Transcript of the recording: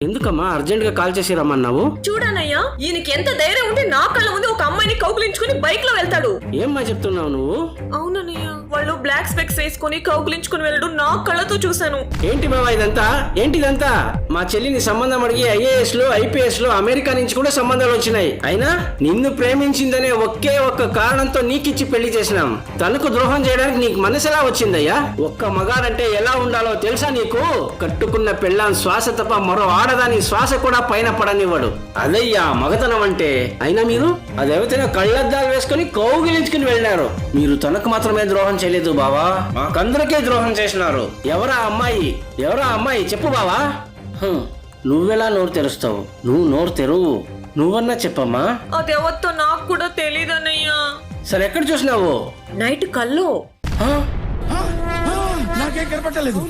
ఎందుకమ్మా అర్జెంట్ గా కాల్ చేసి రమ్మన్నావు? చూడనయ్యా, ఈయనకి ఎంత ధైర్యం ఉంటే నా కళ్ళ ముందు ఒక అమ్మాయిని కౌగులించుకుని బైక్ లో వెళ్తాడు. ఏమ్మా చెప్తున్నావు నువ్వు? అవునన్నయ్య, వాళ్ళు బ్లాక్ స్పెక్స్ వేసుకుని కౌగులించుకుని వెళ్ళడం నా కళ్ళతో చూశాను. ఏంటి బాబా ఇదంతా? ఏంటిదంతా? మా చెల్లిని సంబంధం అడిగి IAS లో IPS లో అమెరికా నుంచి కూడా సంబంధాలు వచ్చినాయి. అయినా నిన్ను ప్రేమించిందనే ఒకే ఒక్క కారణంతో నీకిచ్చి పెళ్లి చేసినాం. తనకు ద్రోహం చేయడానికి నీకు మనసు ఎలా వచ్చిందయ్యా? ఒక్క మగాడంటే ఎలా ఉండాలో తెలుసా నీకు? కట్టుకున్న పెళ్ళాం శ్వాస తప్ప మరో ఆడదాని శ్వాస కూడా పైన పడనివ్వడు. అదయ్యా మగతనం అంటే. అయినా మీరు అదేవతైనా కళ్ళద్దాలు వేసుకుని కౌగిలించుకుని వెళ్ళినారు. మీరు తనకు మాత్రమే ద్రోహం చేయలేదు బావా, మాకందరికీ ద్రోహం చేసినారు. ఎవరా అమ్మాయి చెప్పు బావా. నువ్వెలా నోరు తెరుస్తావు? నువ్వు నోరు తెరువు. నువ్వన్నా చెప్పమ్మా. అదెవరితో నాకు కూడా తెలీదన్నయ్యా. సరే ఎక్కడ చూసినావు? నైట్ కల్లో. నాకేం కనపట్టలేదు.